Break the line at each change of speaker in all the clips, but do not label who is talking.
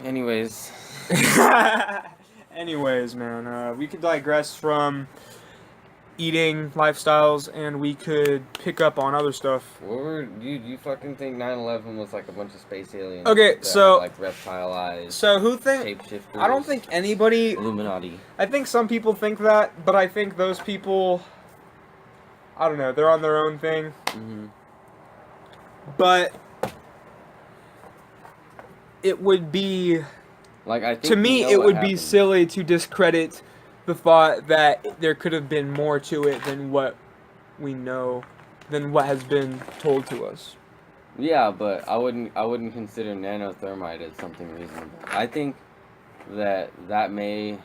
Anyways.
Anyways, man, we could digress from eating lifestyles, and we could pick up on other stuff.
You fucking think 9/11 was like a bunch of space aliens?
Okay,
that
so
had, like reptile eyes.
So who think?
Shapeshifters.
I don't think anybody.
Illuminati.
I think some people think that, but I think those people. I don't know. They're on their own thing.
Mm-hmm.
But it would be.
Like I think
to me, it would be silly to discredit the thought that there could have been more to it than what we know, than what has been told to us.
Yeah, but I wouldn't consider nanothermite as something reasonable. I think that may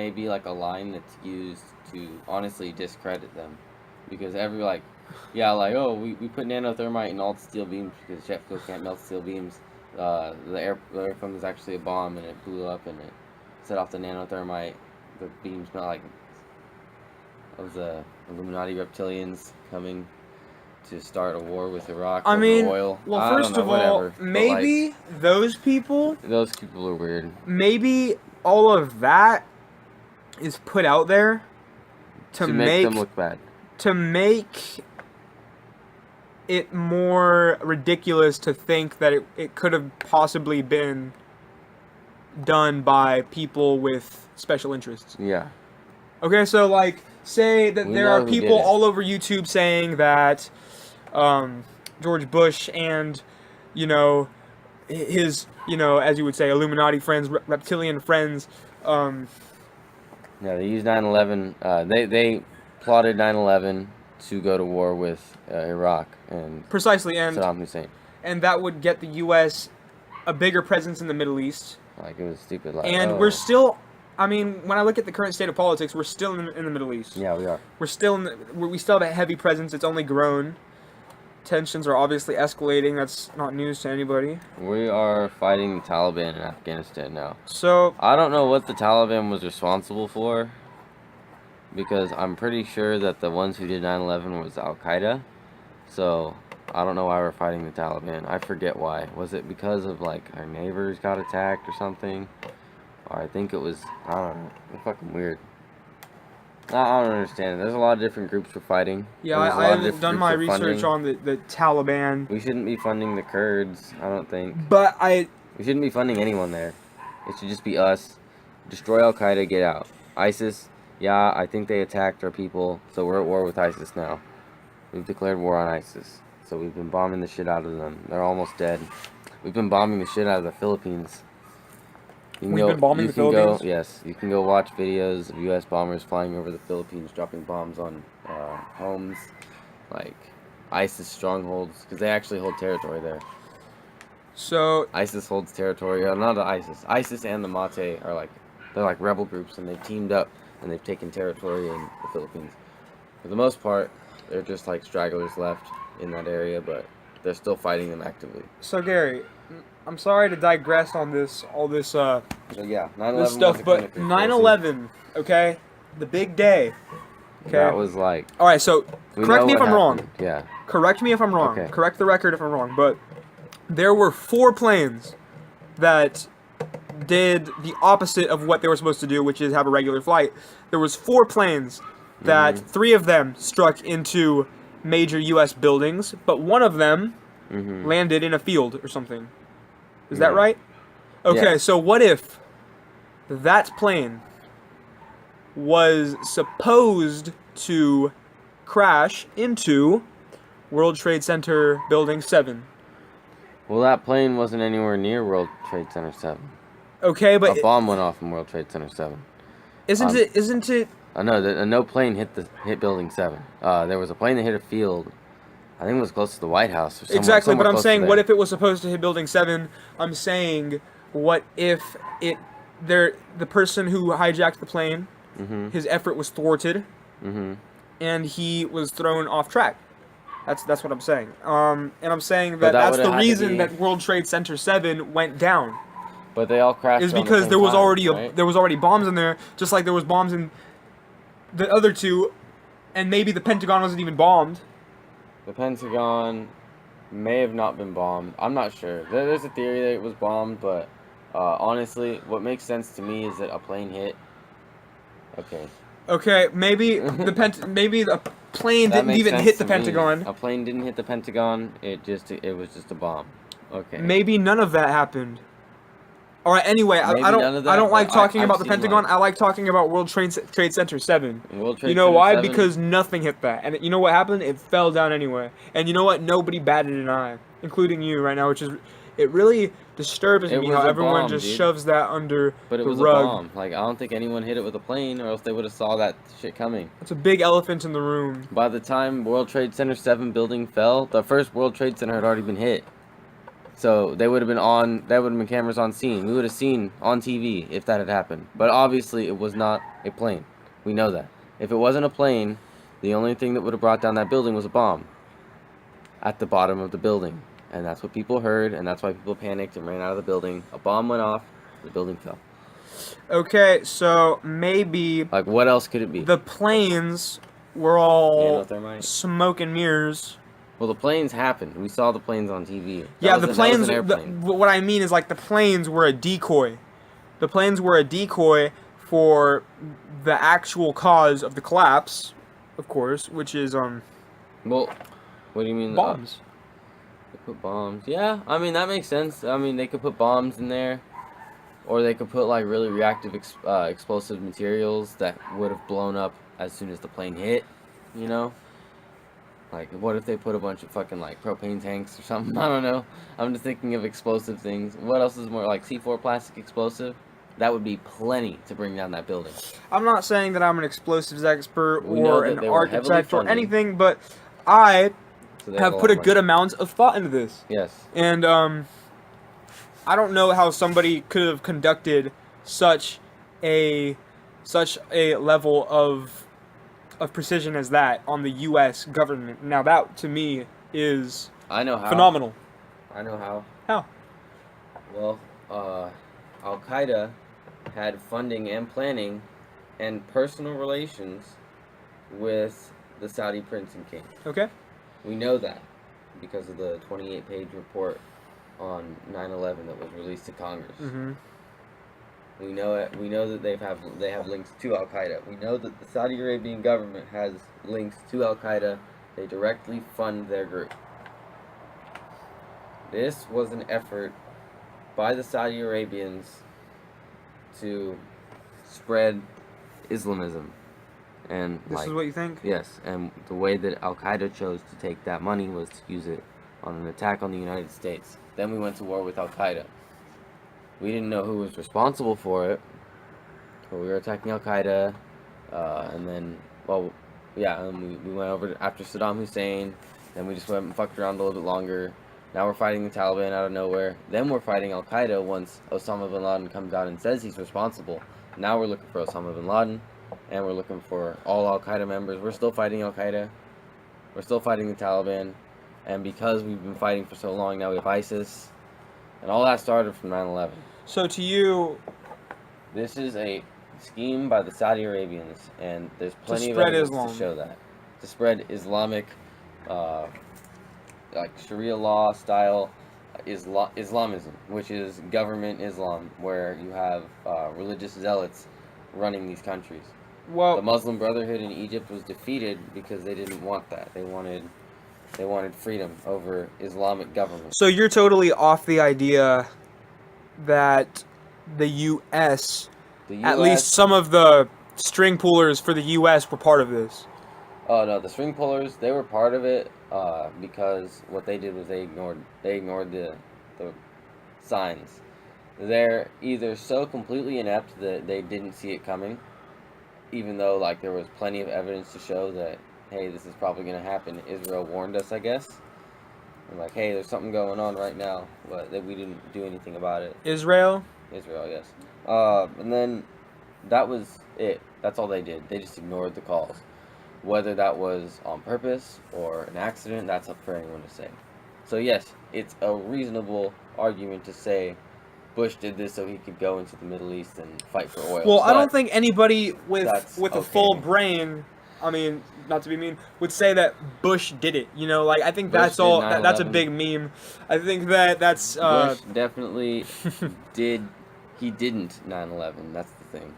be like a line that's used to honestly discredit them, because oh, we put nanothermite in all the steel beams because jet fuel can't melt steel beams. The airfoam is actually a bomb and it blew up and it set off the nanothermite. The beams smell like it was the Illuminati reptilians coming to start a war with Iraq over oil.
Well, first of all, maybe those people
are weird.
Maybe all of that is put out there to
make them look bad.
To make it more ridiculous to think that it could have possibly been done by people with special interests.
Yeah.
Okay, so like, say that there are people all over YouTube saying that George Bush and, his, as you would say, Illuminati friends, reptilian friends.
Yeah, they used 9/11. They plotted 9/11 to go to war with Iraq and
precisely, and
Saddam Hussein,
and that would get the U.S. a bigger presence in the Middle East.
Like, it was stupid.
And we're still. I mean, when I look at the current state of politics, we're still in the Middle East.
Yeah, we are.
We still have a heavy presence. It's only grown. Tensions are obviously escalating. That's not news to anybody.
We are fighting the Taliban in Afghanistan now.
So
I don't know what the Taliban was responsible for, because I'm pretty sure that the ones who did 9/11 was Al Qaeda. So I don't know why we're fighting the Taliban. I forget why. Was it because of like our neighbors got attacked or something? Or I think it was, I don't know. It's fucking weird. I don't understand. There's a lot of different groups we're fighting.
Yeah, I haven't done my research on the Taliban.
We shouldn't be funding the Kurds, I don't think.
But
we shouldn't be funding anyone there. It should just be us. Destroy Al Qaeda, get out. ISIS, yeah, I think they attacked our people, so we're at war with ISIS now. We've declared war on ISIS. So we've been bombing the shit out of them. They're almost dead. We've been bombing the shit out of the Philippines.
We've been bombing the Philippines?
Yes, you can go watch videos of U.S. bombers flying over the Philippines, dropping bombs on homes, like ISIS strongholds, because they actually hold territory there.
So
ISIS holds territory. Not the ISIS. ISIS and the Mate are they're like rebel groups, and they've teamed up and they've taken territory in the Philippines. For the most part, they're just like stragglers left in that area, but they're still fighting them actively.
So Gary, I'm sorry to digress on all this
so yeah, 9/11
this stuff, but 9/11, okay, the big day. Okay.
That was like.
All right, so correct me if I'm wrong.
Yeah.
Correct me if I'm wrong.
Okay.
Correct the record if I'm wrong. But there were 4 planes that did the opposite of what they were supposed to do, which is have a regular flight. There was 4 planes that 3 of them struck into major U.S. buildings, but one of them landed in a field or something. Is that right? Okay, so what if that plane was supposed to crash into World Trade Center Building 7?
Well, that plane wasn't anywhere near World Trade Center 7.
Okay, but
a bomb went off in World Trade Center 7.
Isn't it?
No, no plane hit Building 7. There was a plane that hit a field. I think it was close to the White House or somewhere.
Exactly, but I'm saying, what if it was supposed to hit Building 7? I'm saying, what if the person who hijacked the plane, his effort was thwarted, and he was thrown off track. That's what I'm saying. And I'm saying that's the reason that World Trade Center 7 went down.
But they all crashed.
Is because there was already bombs in there, just like there was bombs in the other 2, and maybe the Pentagon wasn't even bombed.
The Pentagon may have not been bombed. I'm not sure. There's a theory that it was bombed, but Honestly, what makes sense to me is that a plane hit. Okay.
Okay, maybe maybe the plane
That
didn't
makes
even
sense
hit the
to me.
Pentagon.
A plane didn't hit the Pentagon. It was just a bomb. Okay.
Maybe none of that happened. All right. Anyway,
Maybe none of
I
that,
don't like
but
talking
I've
about the
seen
Pentagon.
like
I like talking about Trade Center 7.
World
You
Trade
know
Center
why?
7.
Because nothing hit that. And you know what happened? It fell down anyway. And you know what? Nobody batted an eye, including you right now, which is it really disturbs
It
me
was
how
a
everyone
bomb,
just
dude.
shoves that under
But it
the
was a
rug.
bomb. Like I don't think anyone hit it with a plane, or else they would have saw that shit coming.
It's a big elephant in the room.
By the time World Trade Center 7 building fell, the first World Trade Center had already been hit. So they would have been on. That would have been cameras on scene. We would have seen on TV if that had happened. But obviously, it was not a plane. We know that. If it wasn't a plane, the only thing that would have brought down that building was a bomb at the bottom of the building, and that's what people heard, and that's why people panicked and ran out of the building. A bomb went off. The building fell.
Okay, so maybe
Like what else could it be?
the planes were all
Nanothermite.
smoke and mirrors.
Well, the planes happened. We saw the planes on TV.
Yeah, the planes.
That was an airplane.
What I mean is like the planes were a decoy. The planes were a decoy for the actual cause of the collapse, of course, which is
Well, what do you mean?
bombs.
They put bombs. Yeah, I mean that makes sense. I mean they could put bombs in there, or they could put like really reactive explosive materials that would have blown up as soon as the plane hit. You know. Like, what if they put a bunch of fucking, like, propane tanks or something? I don't know. I'm just thinking of explosive things. What else is more, like, C4 plastic explosive? That would be plenty to bring down that building.
I'm not saying that I'm an explosives expert
We know
or
that
an
they were heavily
architect or
funded.
anything, but I
So they
have
a
put a
lot of
good
money.
amount of thought into this.
Yes.
And I don't know how somebody could have conducted such a level of precision as that on the U.S. government. Now that to me is
I know how.
phenomenal.
I know how.
How?
Well, Al-Qaeda had funding and planning and personal relations with the Saudi prince and king.
Okay.
We know that because of the 28-page report on 9/11 that was released to Congress.
Mm-hmm.
We know it. We know that they have links to Al Qaeda. We know that the Saudi Arabian government has links to Al Qaeda. They directly fund their group. This was an effort by the Saudi Arabians to spread Islamism, and
This is what you think?
yes, and the way that Al Qaeda chose to take that money was to use it on an attack on the United States. Then we went to war with Al Qaeda. We didn't know who was responsible for it, but we were attacking Al Qaeda, and then, well, yeah, and we went over after Saddam Hussein. Then we just went and fucked around a little bit longer. Now we're fighting the Taliban out of nowhere. Then we're fighting Al Qaeda once Osama bin Laden comes out and says he's responsible. Now we're looking for Osama bin Laden, and we're looking for all Al Qaeda members. We're still fighting Al Qaeda. We're still fighting the Taliban, and because we've been fighting for so long, now we have ISIS, and all that started from 9/11.
So to you,
This is a scheme by the Saudi Arabians, and there's plenty of
spread
evidence
Islam.
to show that. To spread Islamic, like Sharia law style Islamism, which is government Islam, where you have religious zealots running these countries. The
well,
Muslim Brotherhood in Egypt was defeated because they didn't want that. They wanted freedom over Islamic government.
so you're totally off the idea that the U.S.
The
at least some of the string pullers for the U.S. were part of this.
Oh no, the string pullers, they were part of it because what they did was they ignored the signs. They're either so completely inept that they didn't see it coming, even though like there was plenty of evidence to show that, hey, this is probably going to happen. Israel warned us, I guess. And like, hey, there's something going on right now, but that we didn't do anything about it.
Israel?
Israel, yes. And then that was it. That's all they did. They just ignored the calls. Whether that was on purpose or an accident, that's up for anyone to say. So yes, it's a reasonable argument to say Bush did this so he could go into the Middle East and fight for oil.
Well, I
But
don't think anybody with
that's
a
okay.
full brain, I mean, not to be mean, would say that Bush did it. You know, like I think
Bush
that's
did
all. That's a
9/11.
big meme. I think that's
Bush definitely did he didn't 9/11. That's the thing.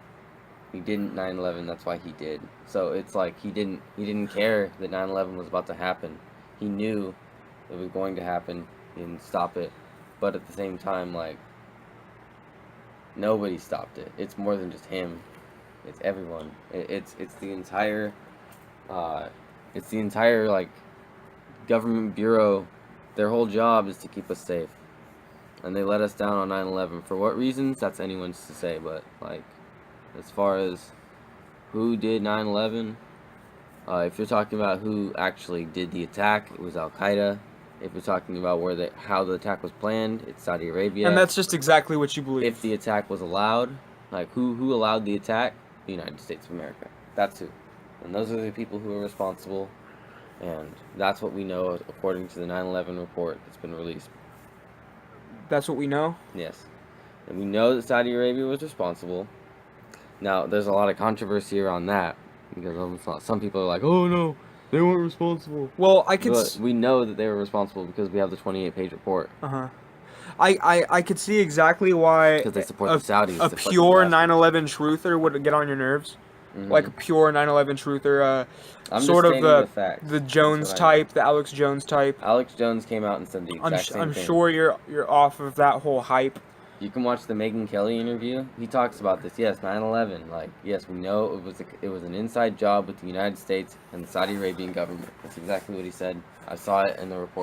He didn't 9/11. That's why he did. So it's like he didn't care that 9/11 was about to happen. He knew it was going to happen. He didn't stop it. But at the same time, like, nobody stopped it. It's more than just him. It's everyone. It's the entire like government bureau. Their whole job is to keep us safe. And they let us down on 9/11. For what reasons? That's anyone's to say, but like as far as who did 9/11, if you're talking about who actually did the attack, it was Al-Qaeda. If you're talking about how the attack was planned, it's Saudi Arabia.
And that's just exactly what you believe.
If the attack was allowed, like who allowed the attack? The United States of America. That's who. And those are the people who are responsible. And that's what we know according to the 9/11 report that's been released.
That's what we know?
Yes. And we know that Saudi Arabia was responsible. Now, there's a lot of controversy around that. Because some people are like, oh no, they weren't responsible.
Well,
But we know that they were responsible because we have the 28-page report.
Uh-huh. I could see exactly why
Because they support the Saudis.
a pure 9/11 truther would get on your nerves.
Mm-hmm.
Like a pure 9/11 truther,
I'm
sort
just
of
stating the facts.
the Jones type, the Alex Jones type.
Alex Jones came out and said the exact same
I'm
thing.
sure you're off of that whole hype.
You can watch the Megyn Kelly interview. He talks about this. Yes, 9/11. Like, yes, we know it was an inside job with the United States and the Saudi Arabian government. That's exactly what he said. I saw it in the report.